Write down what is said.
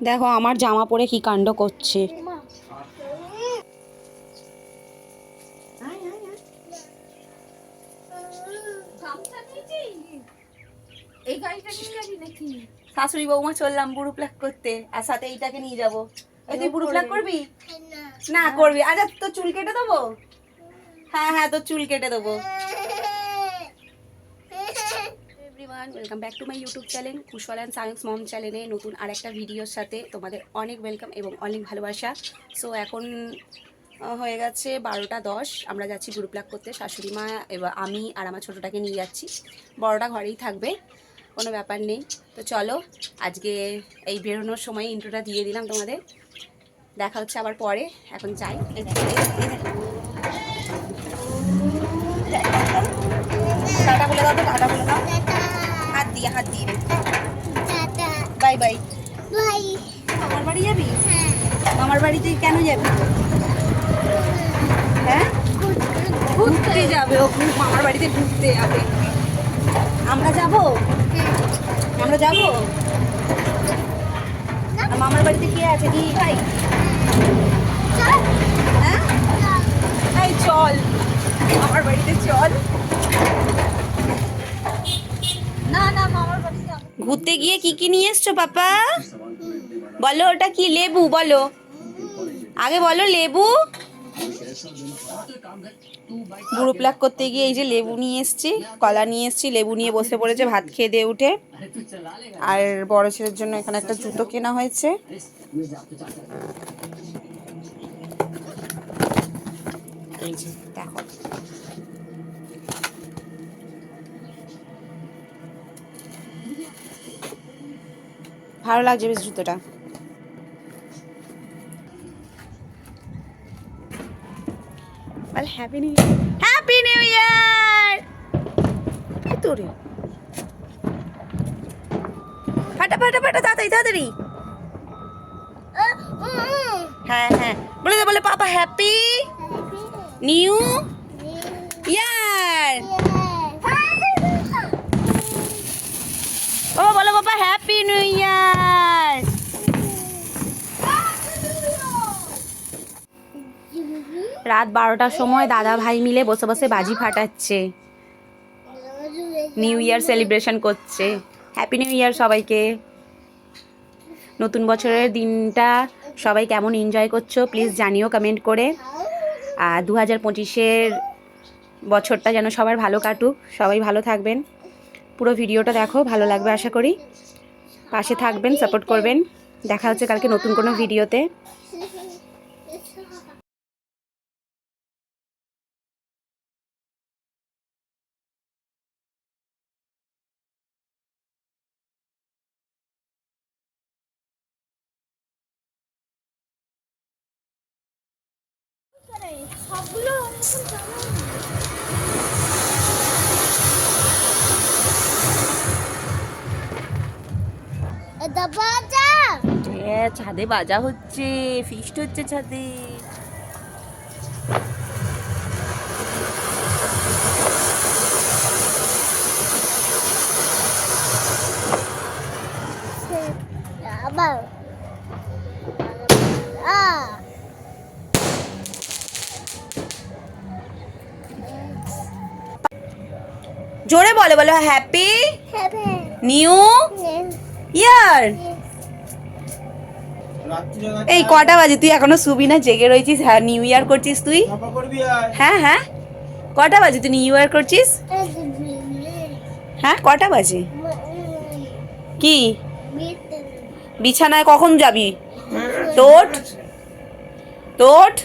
দেখো আমার জামা পরে কি কাণ্ড করছে। শাশুড়ি বৌমা চললাম বুড়ো প্লাক করতে, আর সাথে এইটাকে নিয়ে যাবো। তুই বুড়ো প্লাক করবি? না করবি? আচ্ছা তোর চুল কেটে দেবো। হ্যাঁ হ্যাঁ তোর চুল কেটে দেবো। Welcome back to my YouTube channel Kushal and science mom চ্যানেলে নতুন আর একটা ভিডিওর সাথে তোমাদের অনেক ওয়েলকাম এবং অনেক ভালোবাসা। সো এখন হয়ে গেছে 12টা 10, আমরা যাচ্ছি বুড়ো প্লাক করতে। শাশুড়ি মা এবার আমি আর আমার ছোটোটাকে নিয়ে যাচ্ছি, বড়টা ঘরেই থাকবে, কোনো ব্যাপার নেই। তো চলো আজকে এই বেরোনোর সময় ইন্ট্রোটা দিয়ে দিলাম তোমাদের, দেখা হচ্ছে আবার পরে। এখন যাই, টাটা বলে দাও তো, টাটা বলে দাও, হাত দিয়ে বাই বাই। মামার বাড়ি যাবি? মামার বাড়িতে কেন যাবি? হ্যাঁ ঘুরতে যাবে ও, মামার বাড়িতে ঘুরতে যাবে। আমরা যাব, আমরা যাব। মামার বাড়িতে কে আছে? কি ভাই? হ্যাঁ এই চল মামার বাড়িতে চল। না না মামার বাড়িতে ঘুরতে গিয়ে কি কি নিয়ে এসছো পাপা? বলো ওটা কি? লেবু বলো আগে, বলো লেবু। বুড়ো প্লাক করতে গিয়ে এই যে লেবু নিয়ে এসছি, কলা নিয়ে এসছি, লেবু নিয়ে বসে পড়েছে ভাত খেয়ে দিয়ে উঠে। আর বড় ছেলের জন্য এখানে একটা জুতো কেনা হয়েছে। এই যে দেখো, ভালো লাগছে বেশ জুতোটা। Happy new year, happy new year. তোরে ফাটা ফাটা ফাটা, তাড়াতাড়ি তাড়াতাড়ি। হ্যাঁ হ্যাঁ বলে দে, বলে পাপা হ্যাপি নিউ ইয়ার। ও বলো বাবা হ্যাপি নিউ ইয়ার। রাত 12টার সময় দাদা ভাই মিলে বসে বসে বাজি ফাটাচ্ছে, নিউ ইয়ার সেলিব্রেশন করছে। হ্যাপি নিউ ইয়ার সবাইকে। নতুন বছরের দিনটা সবাই কেমন এনজয় করছো প্লিজ জানিও কমেন্ট করে। আর 2025-এর বছরটা যেন সবার ভালো কাটুক, সবাই ভালো থাকবেন। পুরো ভিডিওটা দেখো, ভালো লাগবে আশা করি। পাশে থাকবেন, সাপোর্ট করবেন। দেখা হচ্ছে কালকে নতুন কোনো ভিডিওতে। ছাদে বাজা হচ্ছে, ফিস্ট হচ্ছে ছাদে। জোরে বলে, বলো হ্যাপি নিউ ইয়ার। এই কটা বাজে? তুই এখনো শুবি না? জেগে রয়েছিস? হ্যাঁ নিউ ইয়ার করছিস তুই? হ্যাঁ হ্যাঁ কটা বাজে তুই নিউ ইয়ার করছিস? হ্যাঁ কটা বাজে? কি বিছানায় কখন যাবি? তোট তোট